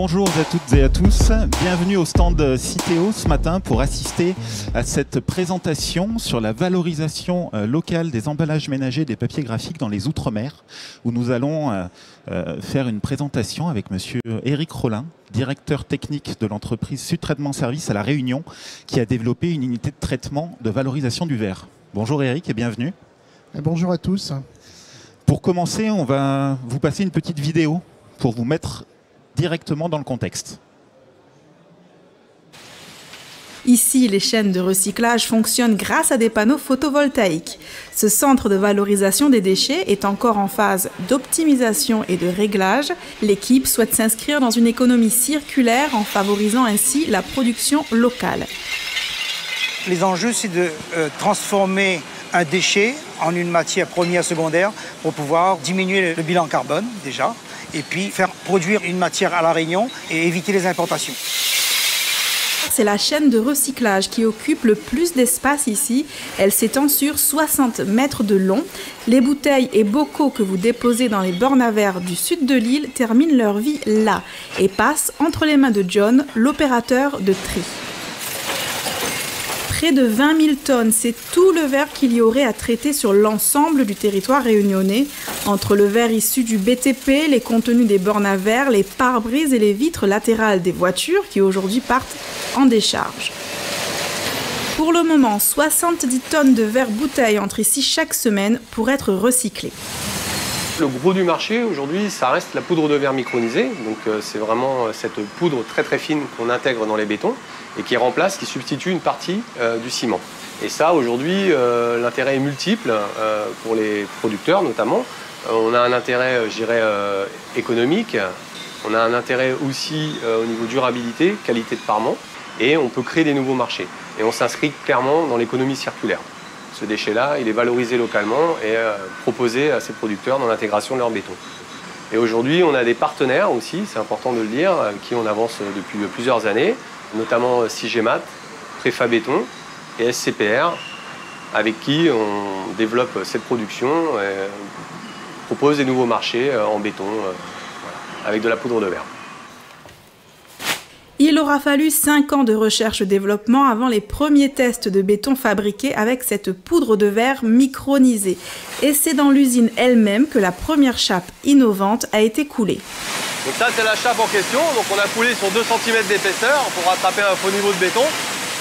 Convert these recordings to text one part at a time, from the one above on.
Bonjour à toutes et à tous, bienvenue au stand Citeo ce matin pour assister à cette présentation sur la valorisation locale des emballages ménagers et des papiers graphiques dans les Outre-mer, où nous allons faire une présentation avec monsieur Éric Rollin, directeur technique de l'entreprise Sud Traitement Service à La Réunion, qui a développé une unité de traitement de valorisation du verre. Bonjour Éric et bienvenue. Bonjour à tous. Pour commencer, on va vous passer une petite vidéo pour vous mettre directement dans le contexte. Ici, les chaînes de recyclage fonctionnent grâce à des panneaux photovoltaïques. Ce centre de valorisation des déchets est encore en phase d'optimisation et de réglage. L'équipe souhaite s'inscrire dans une économie circulaire en favorisant ainsi la production locale. Les enjeux, c'est de transformer un déchet en une matière première, secondaire, pour pouvoir diminuer le bilan carbone déjà, et puis faire produire une matière à La Réunion et éviter les importations. C'est la chaîne de recyclage qui occupe le plus d'espace ici. Elle s'étend sur 60 mètres de long. Les bouteilles et bocaux que vous déposez dans les bornes à verre du sud de l'île terminent leur vie là et passent entre les mains de John, l'opérateur de tri. Près de 20 000 tonnes, c'est tout le verre qu'il y aurait à traiter sur l'ensemble du territoire réunionnais, entre le verre issu du BTP, les contenus des bornes à verre, les pare-brises et les vitres latérales des voitures qui aujourd'hui partent en décharge. Pour le moment, 70 tonnes de verre bouteilles entrent ici chaque semaine pour être recyclées. Le gros du marché aujourd'hui, ça reste la poudre de verre micronisée. Donc c'est vraiment cette poudre très très fine qu'on intègre dans les bétons et qui remplace, qui substitue une partie du ciment. Et ça, aujourd'hui, l'intérêt est multiple pour les producteurs notamment. On a un intérêt, je dirais, économique. On a un intérêt aussi au niveau durabilité, qualité de parement. Et on peut créer des nouveaux marchés. Et on s'inscrit clairement dans l'économie circulaire. Ce déchet-là, il est valorisé localement et proposé à ces producteurs dans l'intégration de leur béton. Et aujourd'hui, on a des partenaires aussi, c'est important de le dire, avec qui on avance depuis plusieurs années, notamment Sigemat, Préfabéton et SCPR, avec qui on développe cette production et propose des nouveaux marchés en béton avec de la poudre de verre. Il aura fallu 5 ans de recherche-développement avant les premiers tests de béton fabriqués avec cette poudre de verre micronisée. Et c'est dans l'usine elle-même que la première chape innovante a été coulée. Donc ça, c'est la chape en question. Donc on a coulé sur 2 cm d'épaisseur pour rattraper un faux niveau de béton.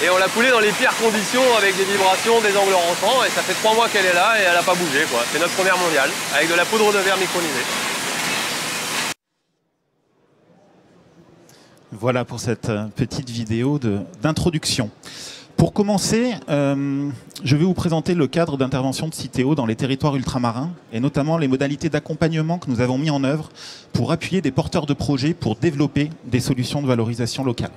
Et on l'a coulé dans les pires conditions avec des vibrations, des angles rentrants. Et ça fait 3 mois qu'elle est là et elle n'a pas bougé, quoi. C'est notre première mondiale avec de la poudre de verre micronisée. Voilà pour cette petite vidéo d'introduction. Pour commencer, je vais vous présenter le cadre d'intervention de Citeo dans les territoires ultramarins et notamment les modalités d'accompagnement que nous avons mis en œuvre pour appuyer des porteurs de projets pour développer des solutions de valorisation locale.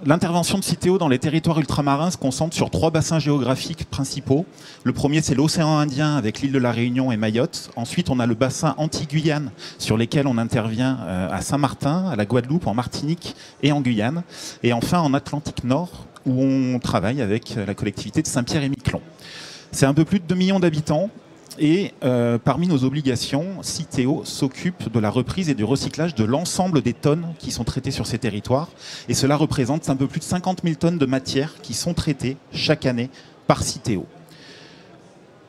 L'intervention de Citeo dans les territoires ultramarins se concentre sur 3 bassins géographiques principaux. Le premier, c'est l'océan Indien avec l'île de la Réunion et Mayotte. Ensuite, on a le bassin Antilles-Guyane sur lesquels on intervient à Saint-Martin, à la Guadeloupe, en Martinique et en Guyane. Et enfin, en Atlantique Nord, où on travaille avec la collectivité de Saint-Pierre-et-Miquelon. C'est un peu plus de 2 millions d'habitants. Et parmi nos obligations, Citeo s'occupe de la reprise et du recyclage de l'ensemble des tonnes qui sont traitées sur ces territoires. Et cela représente un peu plus de 50 000 tonnes de matière qui sont traitées chaque année par Citeo.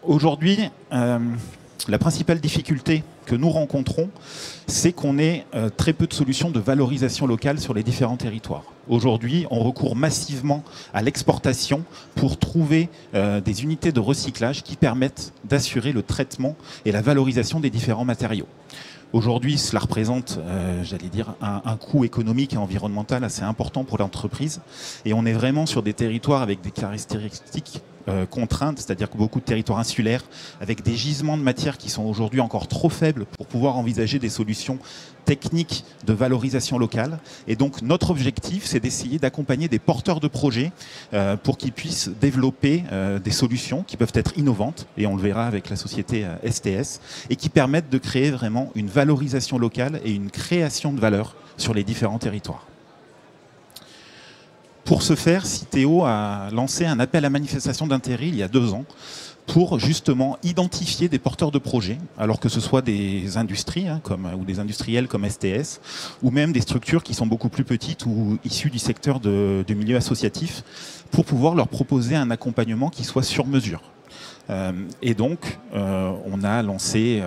Aujourd'hui, la principale difficulté que nous rencontrons, c'est qu'on ait très peu de solutions de valorisation locale sur les différents territoires. Aujourd'hui, on recourt massivement à l'exportation pour trouver des unités de recyclage qui permettent d'assurer le traitement et la valorisation des différents matériaux. Aujourd'hui, cela représente, j'allais dire, un coût économique et environnemental assez important pour l'entreprise. Et on est vraiment sur des territoires avec des caractéristiques contraintes, c'est-à-dire que beaucoup de territoires insulaires, avec des gisements de matière qui sont aujourd'hui encore trop faibles pour pouvoir envisager des solutions techniques de valorisation locale. Et donc notre objectif, c'est d'essayer d'accompagner des porteurs de projets pour qu'ils puissent développer des solutions qui peuvent être innovantes, et on le verra avec la société STS, et qui permettent de créer vraiment une valorisation locale et une création de valeur sur les différents territoires. Pour ce faire, Citeo a lancé un appel à manifestation d'intérêt il y a 2 ans pour justement identifier des porteurs de projets, alors que ce soit des industries ou des industriels comme STS, ou même des structures qui sont beaucoup plus petites ou issues du secteur du milieu associatif, pour pouvoir leur proposer un accompagnement qui soit sur mesure. Et donc, on a lancé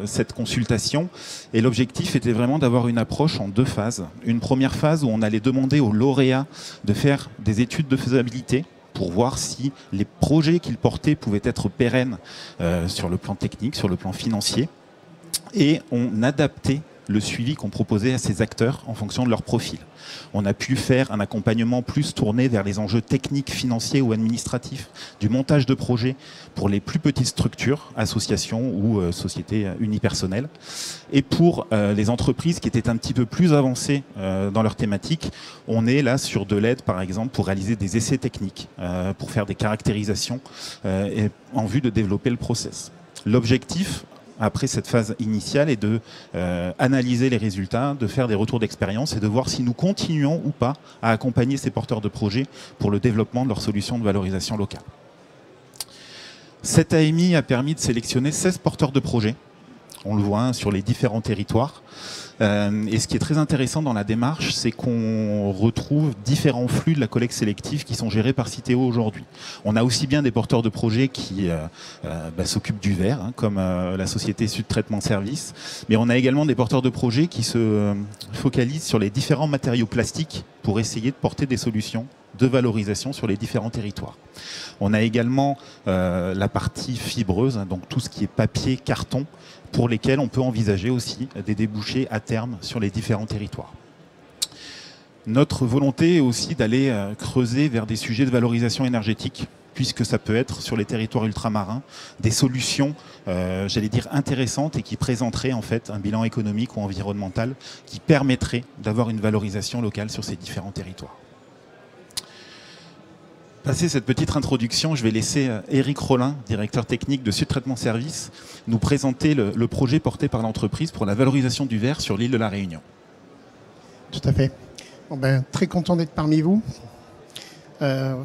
cette consultation et l'objectif était vraiment d'avoir une approche en 2 phases. Une première phase où on allait demander aux lauréats de faire des études de faisabilité pour voir si les projets qu'ils portaient pouvaient être pérennes sur le plan technique, sur le plan financier. Et on adaptait le suivi qu'on proposait à ces acteurs en fonction de leur profil. On a pu faire un accompagnement plus tourné vers les enjeux techniques, financiers ou administratifs du montage de projets pour les plus petites structures, associations ou sociétés unipersonnelles. Et pour les entreprises qui étaient un petit peu plus avancées dans leur thématique, on est là sur de l'aide, par exemple, pour réaliser des essais techniques, pour faire des caractérisations et en vue de développer le process. L'objectif, après cette phase initiale, est de analyser les résultats, de faire des retours d'expérience et de voir si nous continuons ou pas à accompagner ces porteurs de projets pour le développement de leurs solutions de valorisation locale. Cette AMI a permis de sélectionner 16 porteurs de projets. On le voit sur les différents territoires. Et ce qui est très intéressant dans la démarche, c'est qu'on retrouve différents flux de la collecte sélective qui sont gérés par Citeo aujourd'hui. On a aussi bien des porteurs de projets qui s'occupent du verre, comme la société Sud Traitement Service, mais on a également des porteurs de projets qui se focalisent sur les différents matériaux plastiques pour essayer de porter des solutions de valorisation sur les différents territoires. On a également la partie fibreuse, donc tout ce qui est papier, carton, pour lesquels on peut envisager aussi des débouchés à terme sur les différents territoires. Notre volonté est aussi d'aller creuser vers des sujets de valorisation énergétique, puisque ça peut être sur les territoires ultramarins des solutions, j'allais dire, intéressantes et qui présenteraient en fait un bilan économique ou environnemental qui permettrait d'avoir une valorisation locale sur ces différents territoires. Passé cette petite introduction, je vais laisser Éric Rollin, directeur technique de Sud Traitement Service, nous présenter le projet porté par l'entreprise pour la valorisation du verre sur l'île de la Réunion. Tout à fait. Bon très content d'être parmi vous. Ah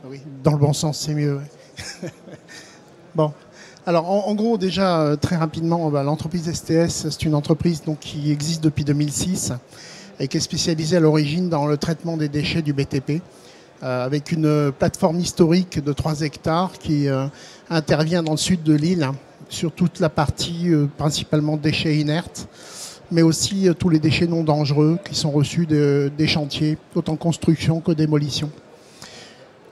oui, dans le bon sens, c'est mieux. Bon, alors en gros déjà très rapidement, l'entreprise STS, c'est une entreprise donc, qui existe depuis 2006. Et qui est spécialisée à l'origine dans le traitement des déchets du BTP, avec une plateforme historique de 3 hectares qui intervient dans le sud de l'île, sur toute la partie principalement déchets inertes, mais aussi tous les déchets non dangereux qui sont reçus des chantiers, autant construction que démolition.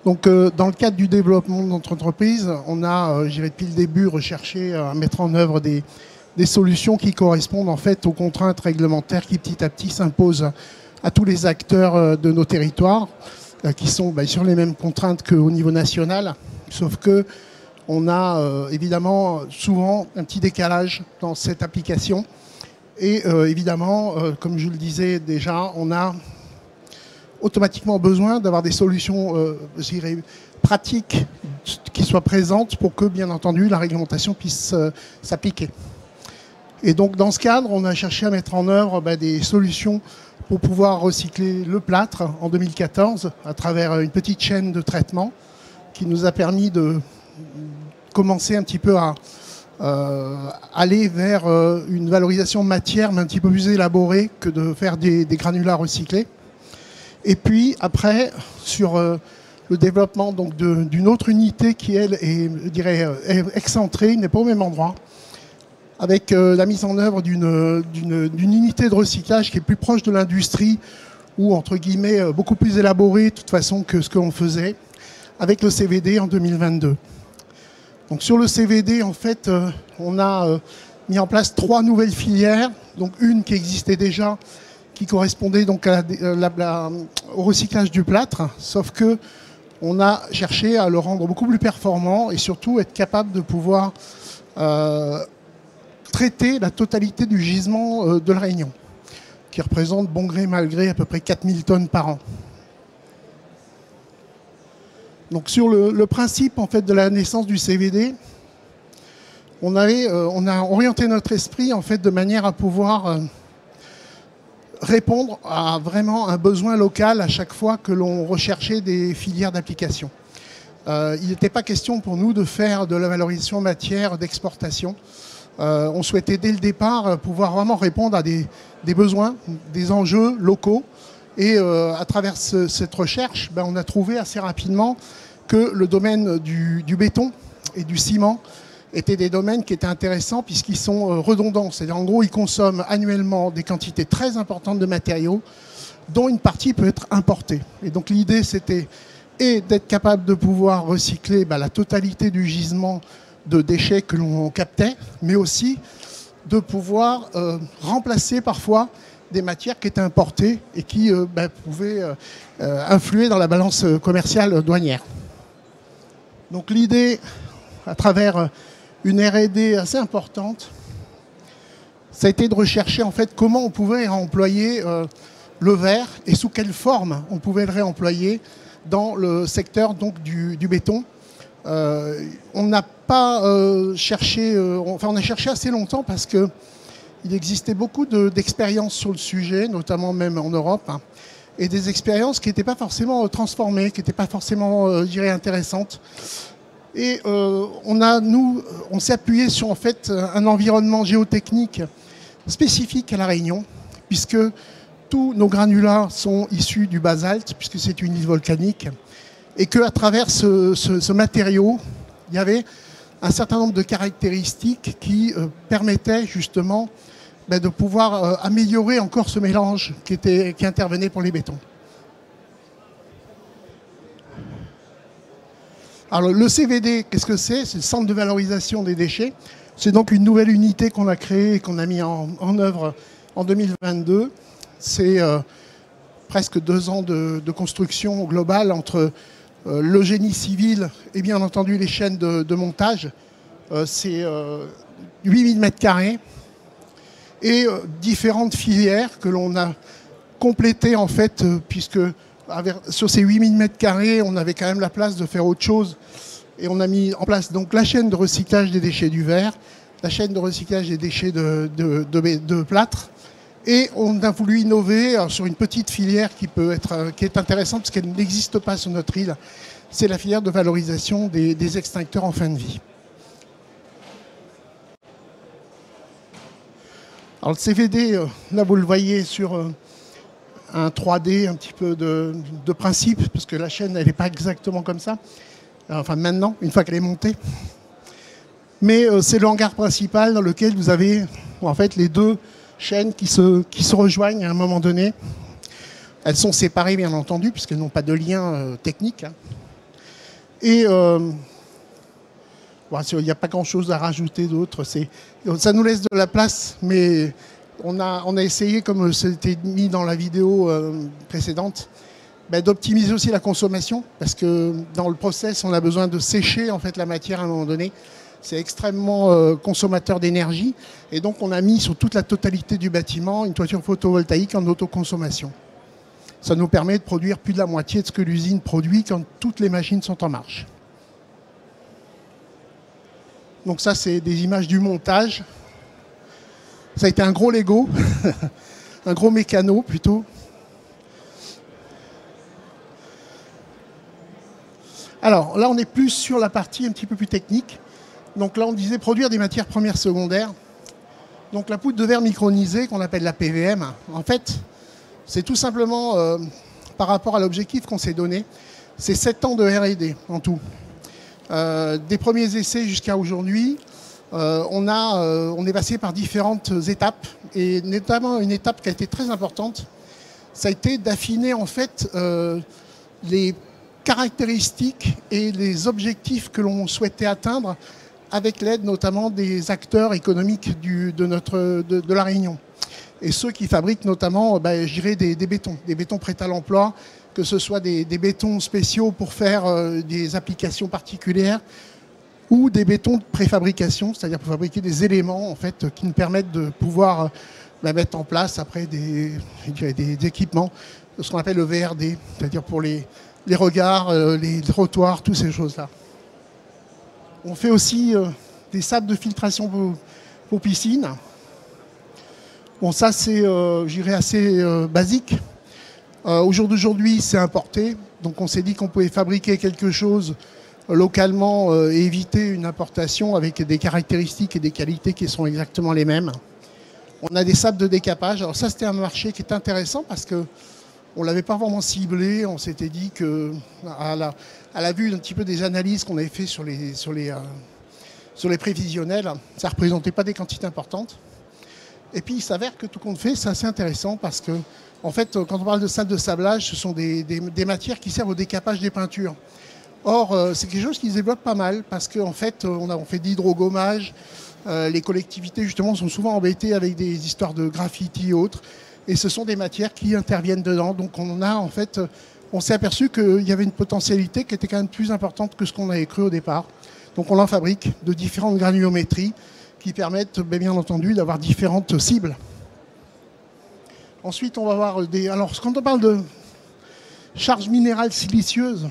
Donc dans le cadre du développement de notre entreprise, on a, depuis le début, recherché à mettre en œuvre des solutions qui correspondent en fait aux contraintes réglementaires qui petit à petit s'imposent à tous les acteurs de nos territoires, qui sont sur les mêmes contraintes qu'au niveau national, sauf que on a évidemment souvent un petit décalage dans cette application. Et évidemment, comme je le disais déjà, on a automatiquement besoin d'avoir des solutions je dirais, pratiques qui soient présentes pour que, bien entendu, la réglementation puisse s'appliquer. Et donc, dans ce cadre, on a cherché à mettre en œuvre des solutions pour pouvoir recycler le plâtre en 2014 à travers une petite chaîne de traitement qui nous a permis de commencer un petit peu à aller vers une valorisation de matière, mais un petit peu plus élaborée que de faire des granulats recyclés. Et puis, après, sur le développement d'une autre unité qui, elle, est, je dirais, excentrée, n'est pas au même endroit, avec la mise en œuvre d'une unité de recyclage qui est plus proche de l'industrie ou, entre guillemets, beaucoup plus élaborée, de toute façon, que ce qu'on faisait, avec le CVD en 2022. Donc sur le CVD, en fait, on a mis en place 3 nouvelles filières, donc une qui existait déjà, qui correspondait donc au recyclage du plâtre, sauf que on a cherché à le rendre beaucoup plus performant et surtout être capable de pouvoir traiter la totalité du gisement de la Réunion, qui représente, bon gré mal gré, à peu près 4000 tonnes par an. Donc sur le principe en fait, de la naissance du CVD, on a orienté notre esprit en fait, de manière à pouvoir répondre à vraiment un besoin local à chaque fois que l'on recherchait des filières d'application. Il n'était pas question pour nous de faire de la valorisation matière d'exportation. On souhaitait dès le départ pouvoir vraiment répondre à des besoins, des enjeux locaux. Et à travers cette recherche, on a trouvé assez rapidement que le domaine du béton et du ciment étaient des domaines qui étaient intéressants puisqu'ils sont redondants. C'est-à-dire en gros, ils consomment annuellement des quantités très importantes de matériaux dont une partie peut être importée. Et donc l'idée, c'était d'être capable de pouvoir recycler la totalité du gisement de déchets que l'on captait, mais aussi de pouvoir remplacer parfois des matières qui étaient importées et qui pouvaient influer dans la balance commerciale douanière. Donc l'idée, à travers une R&D assez importante, ça a été de rechercher en fait comment on pouvait réemployer le verre et sous quelle forme on pouvait le réemployer dans le secteur donc, du béton. On n'a pas cherché, on a cherché assez longtemps parce qu'il existait beaucoup d'expériences sur le sujet, notamment même en Europe, hein, et des expériences qui n'étaient pas forcément transformées, qui n'étaient pas forcément, je dirais, intéressantes. Et on s'est appuyé sur en fait un environnement géotechnique spécifique à La Réunion, puisque tous nos granulats sont issus du basalte, puisque c'est une île volcanique, et qu'à travers ce matériau, il y avait un certain nombre de caractéristiques qui permettaient justement de pouvoir améliorer encore ce mélange qui intervenait pour les bétons. Alors le CVD, qu'est-ce que c'est? C'est le centre de valorisation des déchets. C'est donc une nouvelle unité qu'on a créée et qu'on a mis en œuvre en 2022. C'est presque 2 ans de construction globale entre le génie civil et bien entendu les chaînes de montage. C'est 8000 m² et différentes filières que l'on a complétées en fait, puisque sur ces 8000 m², on avait quand même la place de faire autre chose. Et on a mis en place donc la chaîne de recyclage des déchets du verre, la chaîne de recyclage des déchets de plâtre. Et on a voulu innover sur une petite filière qui est intéressante parce qu'elle n'existe pas sur notre île. C'est la filière de valorisation des extincteurs en fin de vie. Alors le CVD, là vous le voyez sur un 3D un petit peu de principe, parce que la chaîne elle n'est pas exactement comme ça. Enfin maintenant, une fois qu'elle est montée. Mais c'est le hangar principal dans lequel vous avez en fait les deux chaînes qui se rejoignent à un moment donné. Elles sont séparées bien entendu puisqu'elles n'ont pas de lien technique. Hein. Et il n'y a pas grand chose à rajouter d'autre. Ça nous laisse de la place, mais on a essayé, comme c'était mis dans la vidéo précédente, d'optimiser aussi la consommation, parce que dans le process, on a besoin de sécher en fait la matière à un moment donné. C'est extrêmement consommateur d'énergie, et donc on a mis sur toute la totalité du bâtiment une toiture photovoltaïque en autoconsommation. Ça nous permet de produire plus de la moitié de ce que l'usine produit quand toutes les machines sont en marche. Donc ça, c'est des images du montage. Ça a été un gros Lego, un gros mécano plutôt. Alors là, on est plus sur la partie un petit peu plus technique. Donc là, on disait produire des matières premières secondaires. Donc la poudre de verre micronisée, qu'on appelle la PVM, en fait, c'est tout simplement, par rapport à l'objectif qu'on s'est donné, c'est 7 ans de R&D en tout. Des premiers essais jusqu'à aujourd'hui, on est passé par différentes étapes, et notamment une étape qui a été très importante, ça a été d'affiner en fait les caractéristiques et les objectifs que l'on souhaitait atteindre avec l'aide notamment des acteurs économiques de La Réunion. Et ceux qui fabriquent notamment, je dirais, des bétons prêts à l'emploi, que ce soit des bétons spéciaux pour faire des applications particulières, ou des bétons de préfabrication, c'est-à-dire pour fabriquer des éléments en fait, qui nous permettent de pouvoir mettre en place après des équipements, ce qu'on appelle le VRD, c'est-à-dire pour les regards, les trottoirs, toutes ces choses-là. On fait aussi des sables de filtration pour piscine. Bon, ça c'est, j'irais, assez basique. Au jour d'aujourd'hui, c'est importé. Donc on s'est dit qu'on pouvait fabriquer quelque chose localement et éviter une importation avec des caractéristiques et des qualités qui sont exactement les mêmes. On a des sables de décapage. Alors ça, c'était un marché qui est intéressant parce que on ne l'avait pas vraiment ciblé. On s'était dit que, à la vue un petit peu des analyses qu'on avait fait sur les prévisionnels, ça ne représentait pas des quantités importantes. Et puis il s'avère que tout compte fait, c'est assez intéressant parce que, en fait, quand on parle de salles de sablage, ce sont des matières qui servent au décapage des peintures. Or, c'est quelque chose qui se développe pas mal parce qu'en fait, on fait de l'hydrogommage. Les collectivités, justement, sont souvent embêtées avec des histoires de graffiti et autres. Et ce sont des matières qui interviennent dedans. Donc on s'est aperçu qu'il y avait une potentialité qui était quand même plus importante que ce qu'on avait cru au départ. Donc on en fabrique de différentes granulométries qui permettent, bien entendu, d'avoir différentes cibles. Ensuite, on va voir alors, quand on parle de charge minérale silicieuse,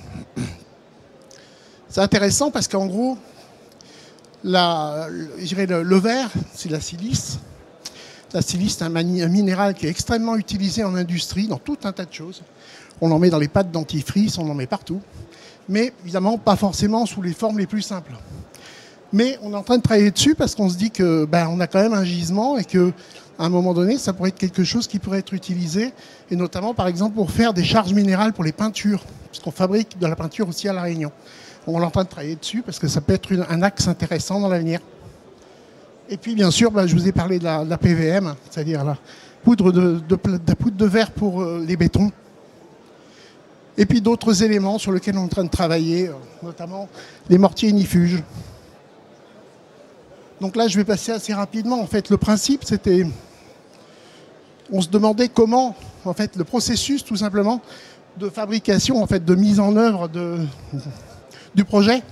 c'est intéressant parce qu'en gros, je dirais le verre, c'est la silice. La silice, c'est un minéral qui est extrêmement utilisé en industrie, dans tout un tas de choses. On en met dans les pâtes dentifrice, on en met partout. Mais évidemment, pas forcément sous les formes les plus simples. Mais on est en train de travailler dessus parce qu'on se dit que on a quand même un gisement et qu'à un moment donné, ça pourrait être quelque chose qui pourrait être utilisé, et notamment, par exemple, pour faire des charges minérales pour les peintures, parce qu'on fabrique de la peinture aussi à La Réunion. On est en train de travailler dessus parce que ça peut être un axe intéressant dans l'avenir. Et puis, bien sûr, je vous ai parlé de la PVM, c'est-à-dire la poudre de verre pour les bétons. Et puis d'autres éléments sur lesquels on est en train de travailler, notamment les mortiers ignifuges. Donc là, je vais passer assez rapidement. En fait, le principe, c'était... On se demandait comment, en fait, le processus, tout simplement, de fabrication, en fait, de mise en œuvre du projet.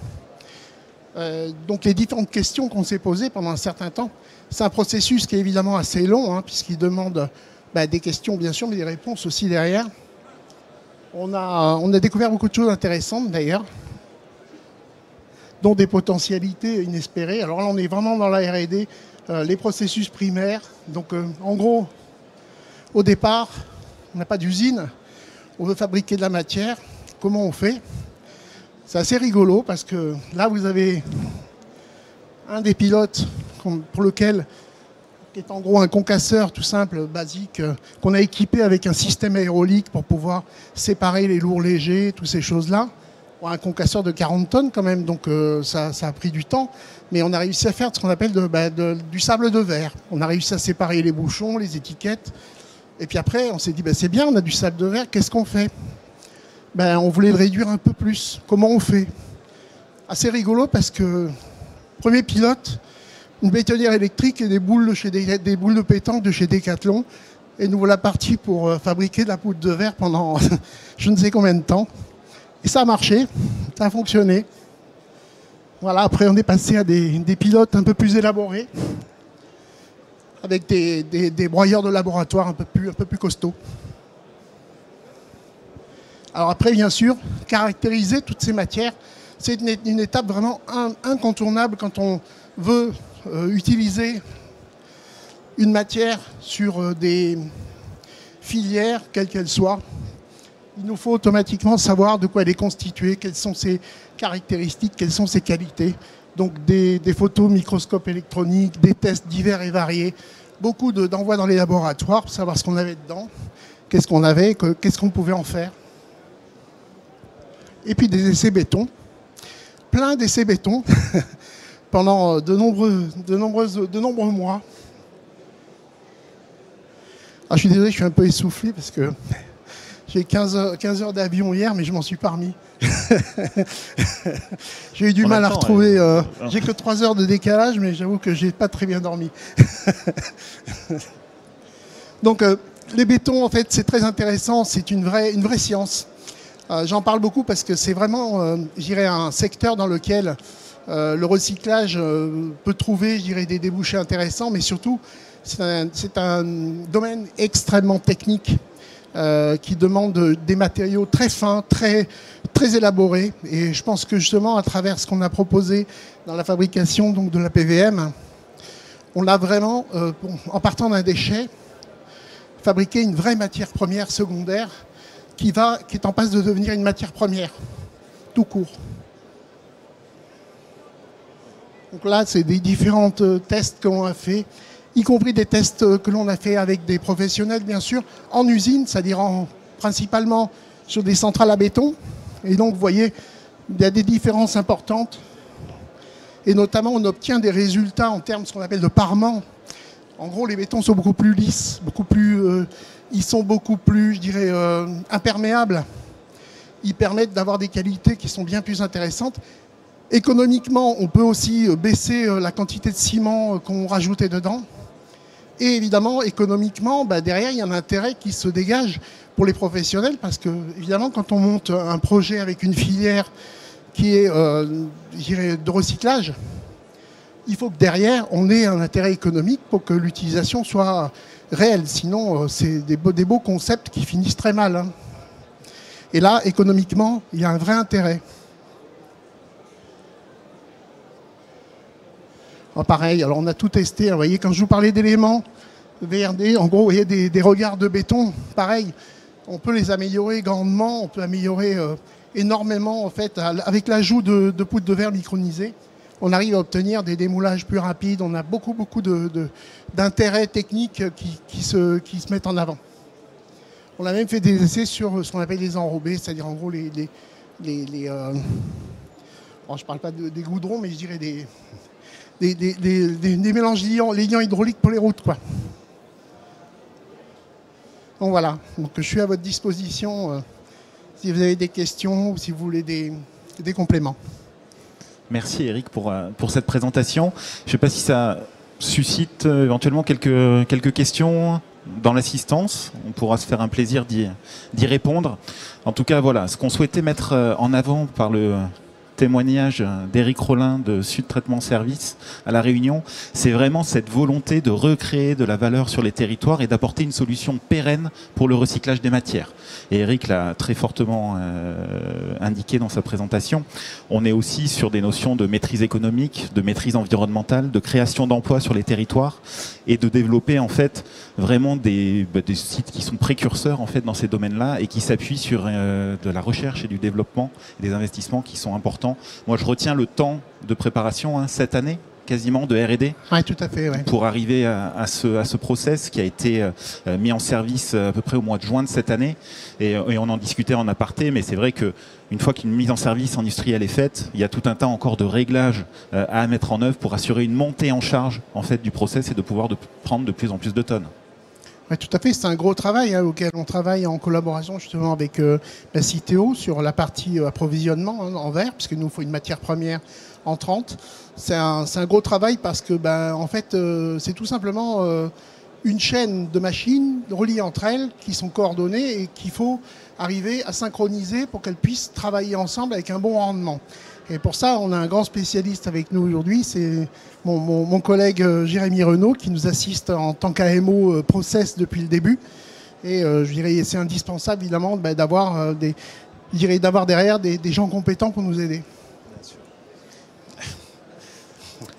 Donc les différentes questions qu'on s'est posées pendant un certain temps, c'est un processus qui est évidemment assez long, puisqu'il demande des questions bien sûr, mais des réponses aussi derrière. On a découvert beaucoup de choses intéressantes d'ailleurs, dont des potentialités inespérées. Alors là, on est vraiment dans la R&D, les processus primaires. Donc en gros, au départ, on n'a pas d'usine, on veut fabriquer de la matière. Comment on fait ? C'est assez rigolo parce que là, vous avez un des pilotes pour lequel, qui est en gros un concasseur tout simple, basique, qu'on a équipé avec un système aérolique pour pouvoir séparer les lourds légers, toutes ces choses-là. Bon, un concasseur de 40 tonnes quand même, donc ça a pris du temps. Mais on a réussi à faire ce qu'on appelle du sable de verre. On a réussi à séparer les bouchons, les étiquettes. Et puis après, on s'est dit, c'est bien, on a du sable de verre, qu'est-ce qu'on fait ? On voulait le réduire un peu plus. Comment on fait ? Assez rigolo parce que, premier pilote, une bétonnière électrique et des boules de pétanque de chez Decathlon. Et nous voilà partis pour fabriquer de la poudre de verre pendant je ne sais combien de temps. Et ça a marché, ça a fonctionné. Voilà, après on est passé à des pilotes un peu plus élaborés, avec des broyeurs de laboratoire un peu plus costauds. Alors après, bien sûr, caractériser toutes ces matières, c'est une étape vraiment incontournable quand on veut utiliser une matière sur des filières, quelles qu'elles soient. Il nous faut automatiquement savoir de quoi elle est constituée, quelles sont ses caractéristiques, quelles sont ses qualités. Donc des photos, microscopes électroniques, des tests divers et variés, beaucoup d'envois dans les laboratoires pour savoir ce qu'on avait dedans, qu'est-ce qu'on avait, qu'est-ce qu'on pouvait en faire. Et puis des essais béton, plein d'essais béton pendant de nombreux mois. Je suis désolé, je suis un peu essoufflé parce que j'ai 15 heures d'avion hier, mais je m'en suis pas remis. J'ai eu du mal à retrouver. J'ai que 3 heures de décalage, mais j'avoue que j'ai pas très bien dormi. Donc les bétons, en fait, c'est très intéressant. C'est une vraie science. J'en parle beaucoup parce que c'est vraiment, je dirais, un secteur dans lequel le recyclage peut trouver, je dirais, des débouchés intéressants, mais surtout, c'est un domaine extrêmement technique qui demande des matériaux très fins, très élaborés. Et je pense que justement, à travers ce qu'on a proposé dans la fabrication donc, de la PVM, on a vraiment, en partant d'un déchet, fabriquer une vraie matière première secondaire qui est en passe de devenir une matière première, tout court. Donc là, c'est des différents tests qu'on a fait, y compris des tests que l'on a fait avec des professionnels, bien sûr, en usine, c'est-à-dire principalement sur des centrales à béton. Et donc, vous voyez, il y a des différences importantes. Et notamment, on obtient des résultats en termes de ce qu'on appelle de parement. En gros, les bétons sont beaucoup plus lisses, ils sont beaucoup plus, je dirais, imperméables. Ils permettent d'avoir des qualités qui sont bien plus intéressantes. Économiquement, on peut aussi baisser la quantité de ciment qu'on rajoutait dedans. Et évidemment, économiquement, derrière, il y a un intérêt qui se dégage pour les professionnels parce que, évidemment, quand on monte un projet avec une filière qui est, je dirais, de recyclage, il faut que derrière, on ait un intérêt économique pour que l'utilisation soit réelle. Sinon, c'est des beaux concepts qui finissent très mal, hein. Et là, économiquement, il y a un vrai intérêt. Pareil, alors on a tout testé. Vous voyez, quand je vous parlais d'éléments VRD, en gros, vous voyez des regards de béton. Pareil, on peut les améliorer grandement, on peut améliorer énormément, en fait, avec l'ajout de poudre de verre micronisée. On arrive à obtenir des démoulages plus rapides. On a beaucoup d'intérêts techniques qui se mettent en avant. On a même fait des essais sur ce qu'on appelle les enrobés, c'est-à-dire en gros je ne parle pas des goudrons, mais je dirais des mélanges liants hydrauliques pour les routes, quoi. Donc voilà, donc je suis à votre disposition si vous avez des questions ou si vous voulez des compléments. Merci Eric pour cette présentation. Je ne sais pas si ça suscite éventuellement quelques questions dans l'assistance. On pourra se faire un plaisir d'y répondre. En tout cas, voilà, ce qu'on souhaitait mettre en avant par le témoignage d'Éric Rollin de Sud Traitement Service à La Réunion, c'est vraiment cette volonté de recréer de la valeur sur les territoires et d'apporter une solution pérenne pour le recyclage des matières. Et Eric l'a très fortement indiqué dans sa présentation. On est aussi sur des notions de maîtrise économique, de maîtrise environnementale, de création d'emplois sur les territoires et de développer en fait vraiment des sites qui sont précurseurs en fait dans ces domaines-là et qui s'appuient sur de la recherche et du développement et des investissements qui sont importants. Moi, je retiens le temps de préparation, cette année, quasiment, de R&D. Oui, tout à fait. Ouais. Pour arriver à ce process qui a été mis en service à peu près au mois de juin de cette année. Et on en discutait en aparté, mais c'est vrai qu'une fois qu'une mise en service industrielle est faite, il y a tout un tas encore de réglages à mettre en œuvre pour assurer une montée en charge en fait, du process et de pouvoir prendre de plus en plus de tonnes. Oui, tout à fait. C'est un gros travail auquel on travaille en collaboration justement avec la Citeo sur la partie approvisionnement en verre, puisque nous, il faut une matière première entrante. C'est un gros travail parce que, en fait, c'est tout simplement une chaîne de machines reliées entre elles qui sont coordonnées et qu'il faut arriver à synchroniser pour qu'elles puissent travailler ensemble avec un bon rendement. Et pour ça, on a un grand spécialiste avec nous aujourd'hui, c'est mon collègue Jérémy Renaud qui nous assiste en tant qu'AMO Process depuis le début. Et je dirais c'est indispensable évidemment d'avoir derrière des gens compétents pour nous aider.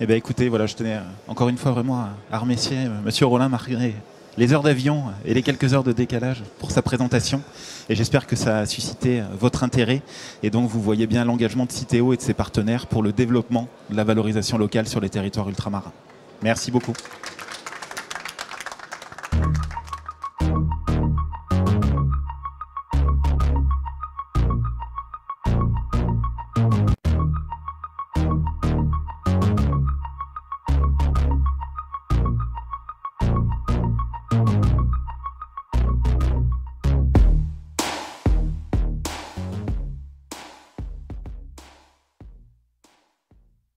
Eh bien écoutez, voilà, je tenais encore une fois vraiment à remercier Monsieur Rollin malgré les heures d'avion et les quelques heures de décalage pour sa présentation. Et j'espère que ça a suscité votre intérêt. Et donc vous voyez bien l'engagement de Citeo et de ses partenaires pour le développement de la valorisation locale sur les territoires ultramarins. Merci beaucoup.